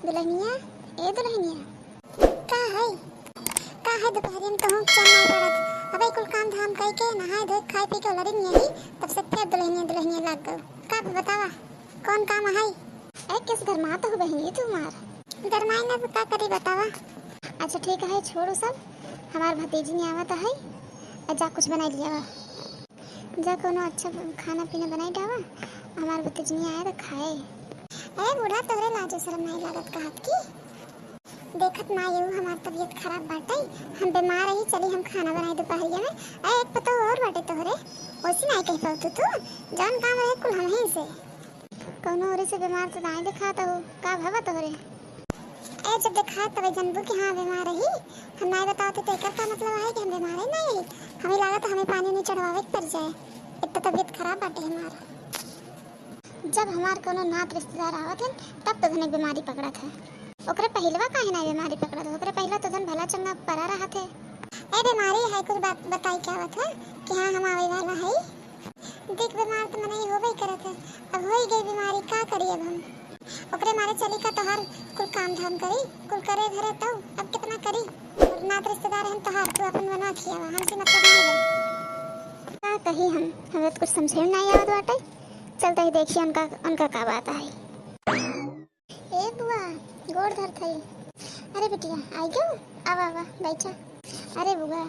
दुल्हनिया ए दुल्हनिया का है दोपहर में कहूँ चल नहीं पड़त। अबे कुल काम धाम कई के नहाए धोए खाए पी के लड़ी नहीं तब से फिर दुल्हनिया दुल्हनिया लग गओ। का बतावा कौन काम है? अरे किस घर में तो बहनी तुम्हार घर में ना का करी बतावा। अच्छा ठीक है छोड़ो सब, हमार भतीजी ने आवत है जा कुछ बना लिया जा कोनो अच्छा खाना पीना बनाई डावा। हमार भतीजी ने आया तो खाए। अरे बूढ़ा तोरे लाजो शर्म नहीं लागत कहत की देखत ना ये हमार तबीयत खराब बाटे, हम बीमार रही चली हम खाना बनाए दोपहरिया में। अरे एक पतो और बाटे तोहरे ओसी नहीं कह पाऊ तू जान काम रहे कुल हम ही से कोनो औरे से बीमार तो नहीं दिखाता हो का भवा तोहरे। ए जब देखा तब जानबू कि हां बीमार रही, हम नहीं बताते तो एकर का मतलब है कि हम बीमार है नहीं। हमें लागत हमें पानी नहीं चढ़वावे पड़ जाए, इतना तबीयत खराब बाटे हमार। जब हमार कोनो नात रिश्तेदार आवत है तब तो धने बीमारी पकड़त है, ओकरे पहिलवा काहे ना बीमारी पकड़त है? ओकरे पहिला तो धन भला चंगा परा रहत है। ए बीमारी है कुछ बात बताई क्या बात है कि हां हम आवे वाला है। देख बीमार तो मने होबे करत है, अब होई गई बीमारी का करी अब हम ओकरे मारे चली का तोहार कुल काम धाम करी कुल करे धरे तो अब कितना करी। और नात रिश्तेदार हम तोहार तू अपन बना खियावा हमसे मतलब नहीं है का कही हम हमें कुछ समझे नहीं आवत बाटे। चलते ही देखिए उनका का बात है। ए बुआ गोड़ धर थई। अरे बिटिया आई गयो आवा आवा बैठा। अरे बुआ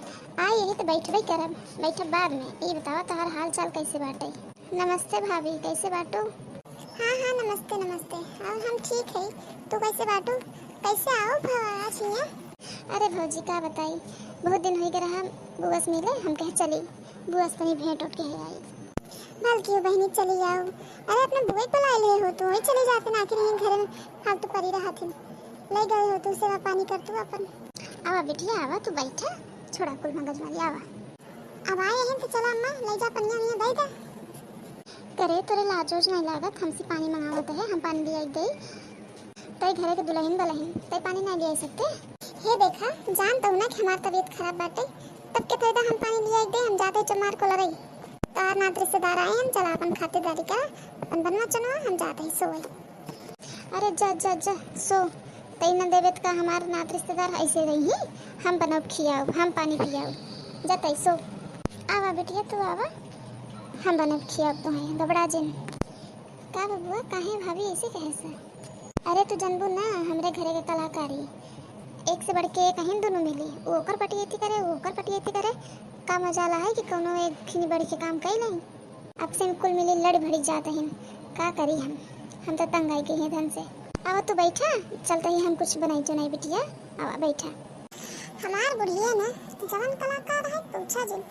आई यही तो बैठबे करब, बैठब बाद में। ये बतावा तोहार हाल चाल कैसे बाटे? नमस्ते भाभी कैसे बाटू? हाँ नमस्ते नमस्ते और हम ठीक है, तू कैसे बाटू? कैसे आओ भवा छिया? अरे भौजी का बताई बहुत दिन हो गए रहा बुआ से मिले, हम कहे चली बुआ से तनी भेंट उठ के आई। बल्कि बहनी चली जाओ। अरे अपने बुआ को ला ले हो तो वही चले जाते ना कि नहीं घर में फालतू पड़ी रहा थी ले गए हो तू सेवा पानी कर तू अपन। आवा बिटिया आवा तू बैठा छोड़ा कुल मगज मारी आवा। अब आए हैं तो चला अम्मा ले जा पनिया निया दे दे। करे तोरे लाजोज नहीं लागत हमसे पानी मंगावत है, हम पानी दिया दे तई घरे के दुल्हन बलहन तई पानी नहीं दे सकते। हे देखा जानता हूं ना कि हमार तबीयत खराब बाटे तब के फायदा हम पानी दिया दे। हम जाते चमार को लड़ाई तार नात रिश्तेदार आए हम चला अपन खातिरदारी का अपन बनवा चनवा हम जाते हैं सोए। अरे जा जा जा सो तई न देवे का हमार नात रिश्तेदार ऐसे रही हम बनब खियाओ हम पानी पियाओ जा तई सो। आवा बेटिया तू आवा हम बनब खियाओ तो है गबड़ा जिन का बबुआ काहे भाभी ऐसे कहे से? अरे तू जनबू ना हमरे घरे के कलाकारी एक से बढ़ के एक हिंदू न मिली वो ओकर पटियती करे वो ओकर पटियती करे का मजाला है कि कोनो एक खिनी बढ़ के काम कई नहीं। अब से कुल मिली लड़ भड़ी जाते हैं का करी हम तो तंग आई गए हैं धन से। आवा तू बैठा चलते ही हम कुछ बनाई जो नहीं बिटिया आवा बैठा। हमार बुढ़िया ना जवन कलाकार है पूछा जिन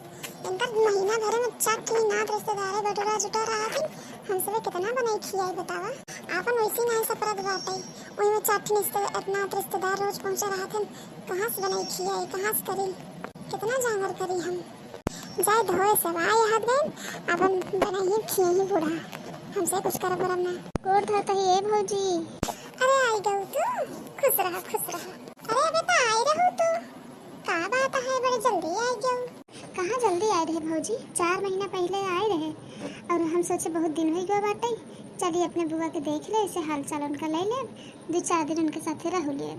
इनका महीना भर में चटनी नात रिश्तेदार बटोरा जुटा रहा थी हमसे कितना बनाई खियाई बतावा। आपन वैसी नहीं सपरत बाटे वही में चटनी नात रिश्तेदार रोज पहुंचा रहा थे कहाँ से बनाई खियाई कहाँ से करी कितना जानवर करी हम जाए धोए सब आए हाथ गए अपन बनाइए खिए ही बूढ़ा हमसे कुछ कर बरम ना गोड़ धरता ही ए भौजी। अरे आई गऊ तू खुश रहा खुश रहा। अरे बेटा आई रहू तू का बात है बड़े जल्दी आई गऊ? कहाँ जल्दी आए रहे भौजी 4 महीना पहले आए रहे और हम सोचे बहुत दिन हो गए बाटे चलिए अपने बुआ के देख ले ऐसे हाल चाल उनका ले ले 2-4 दिन उनके साथ रह लिए।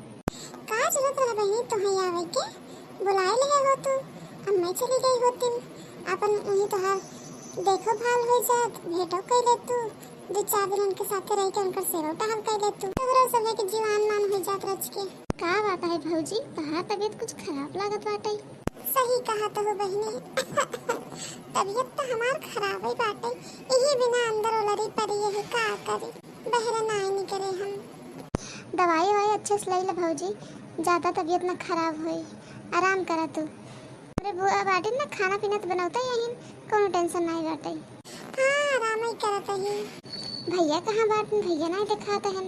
का जरूरत रहा बहनी तुम्हें आवे के बुलाए ले हो तू अब मैं चली गई होती अपन यही तो हाल देखो भाल हो जात भेटो कर ले तू 2-4 दिन उनके साथ रह के उनका सेवा टहल कर ले तू तोहरा सब के जीवन मान हो जात रच के। का बात है भौजी तहार तबीयत कुछ खराब लागत बाटे? सही कहा तो हो बहनी तबीयत तो हमार खराब ही बाटे यही बिना अंदर उलरी पड़ी है का करी बहरे नहीं करे हम। दवाई वही अच्छे से ले ले भौजी ज्यादा तबीयत ना खराब होई आराम करा तू। अरे बुआ बाटे ना खाना पीना तो बनाता यही कोनो टेंशन नहीं बाटे। हां आराम ही करत ही। भैया कहां बाटन भैया नहीं दिखाते हैं?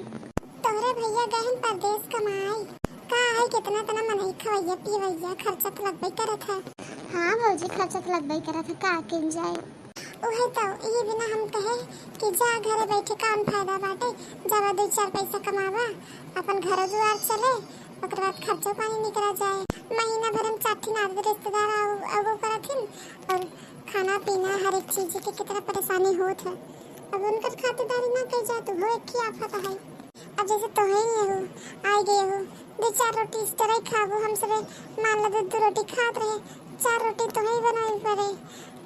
तोहरे भैया गहन परदेश कमाई का है कितना तना मनई खवैया पीवैया खर्चा तो लगबे करत है। हां भौजी खर्चा तो लगबे करत है का किन जाए ओहे तो ये बिना हम कहे कि जा घरे बैठे काम फायदा बाटे जब 2-4 पैसा कमावा अपन घर दुआर चले ओकर बाद खर्चा पानी निकला जाए महीना भर में चाठी नाद रिश्तेदार आओ करथिन और खाना पीना हर एक चीज की कितना परेशानी होत है। अब उनकर खातिरदारी ना कई जा तो हो एक ही आफत है। अब जैसे तो है नहीं हो आई गए हो, दो चार रोटी इस तरह खाबो, हम सब मान लो दो रोटी खात रहे, चार रोटी तो है बनावे पड़े,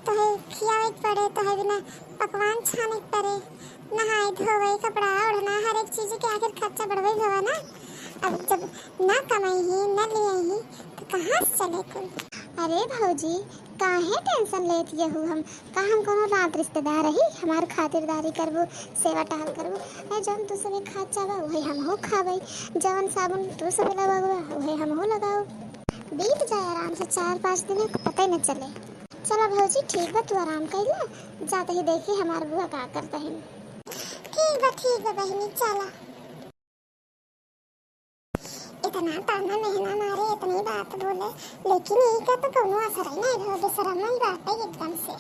तो है खियावे पड़े, तो है बिना पकवान छाने पड़े, नहाए धोवे कपड़ा ओढ़ना हर एक चीज के आखिर खर्चा बढ़वे भवा ना। अब जब ना कमाई ही न लिए ही तो कहाँ से चले कुल। अरे भौजी काहे टेंशन लेत ये हम का हम कोनो रात रिश्तेदार रही हमार खातिरदारी करबो सेवा टहल करबो। ए जौन तू सबे खा चावा वही हम हो खाबै, जौन साबुन तू सबे लगाबो वही हम हो लगाओ, बीत जाए आराम से 4-5 दिन पता ही न चले। चलो भौजी ठीक बा, तू आराम कर ला, जाते ही देखी हमार बुआ का करता है। ठीक बा बहनी चला। इतना ताना महना मारे इतनी बात बोले, लेकिन यही का तो कोनो असर ही नहीं भो, बेशरम नहीं बाटे एकदम से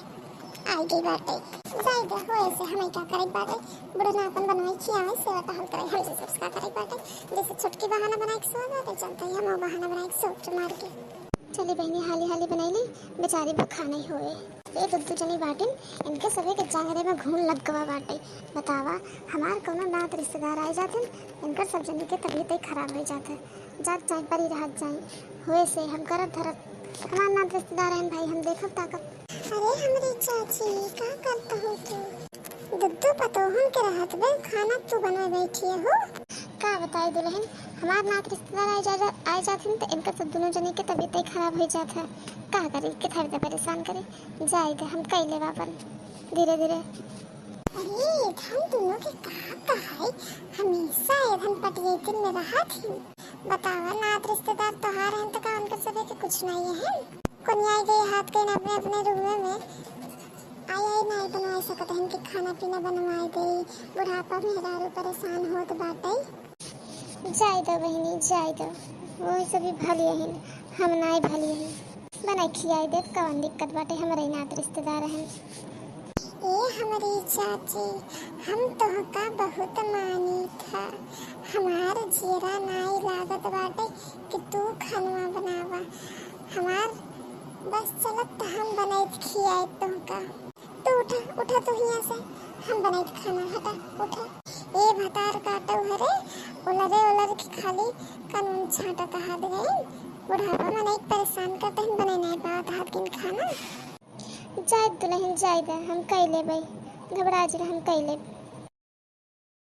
आई गई बाटे। जाए दे होए से हमें क्या करे बाटे, बुढ़े नापन बनवाई खियावे सेवा टहल करे हम से सबका करे बाटे, जैसे छुटकी बहाना बनाए के सो बाटे चलते ही हम बहाना बनाए के सोच मार के। चली बहनी हाली हाली बनाई ली, बेचारी भूखा नहीं होए। ये दुद्दू जनी बाटिन इनके सभी के जांगरे में घून लग गवा बाटे। बतावा हमार कोनो नात रिश्तेदार आ जाते इनकर सब जनी के तबीयत ही खराब हो जाते, जात चाहे परी रह जाए हुए से हम करत धरत हमार नात रिश्तेदार हैं भाई हम देखब ताकत। अरे हमारी चाची का करता हो तू, दुद्दू पतोहन के रहत बे खाना तू बनवा बैठी हो। का बताए दुल्हन हमार नात रिश्तेदार आ जाते तो इनका सब दोनों जने के तबीयत ही खराब हो जाता है, का करे के थरते परेशान करे, जाए दे हम कई ले वापन धीरे धीरे। अरे हम दोनों के कहा है हमेशा एधन पटियतिन में रहा थी। बतावा नात रिश्तेदार तोहार हैं तो का उनके सभी के कुछ नहीं है, कोनिया गए हाथ के अपने अपने रूम में आई नहीं बनवा सकते हैं कि खाना पीना बनवाए दे, बुढ़ापा में हजारों परेशान होत बाटे। जाए दो बहनी जाए दो, वो सभी भली हैं हम नहीं भली हैं, बनाई खियाई दे कौन दिक्कत बाटे, हमारे नात रिश्तेदार हैं। ए हमारी चाची हम तो का बहुत मानी था, हमार जीरा नहीं लागत बाटे कि तू खाना बनावा, हमार बस चलत हम बनाई खियाई तो का तो उठा तो यहाँ से हम बनाई खाना हटा उठा। ए भतार काटो हरे उलरे की खाली कानून छाटा कहा गए, बुढ़ापा में नहीं परेशान करते हैं बने नहीं पात हाथ किन खाना। जाए दुल्हन जाए दे हम कई ले भाई घबरा जी हम कई ले।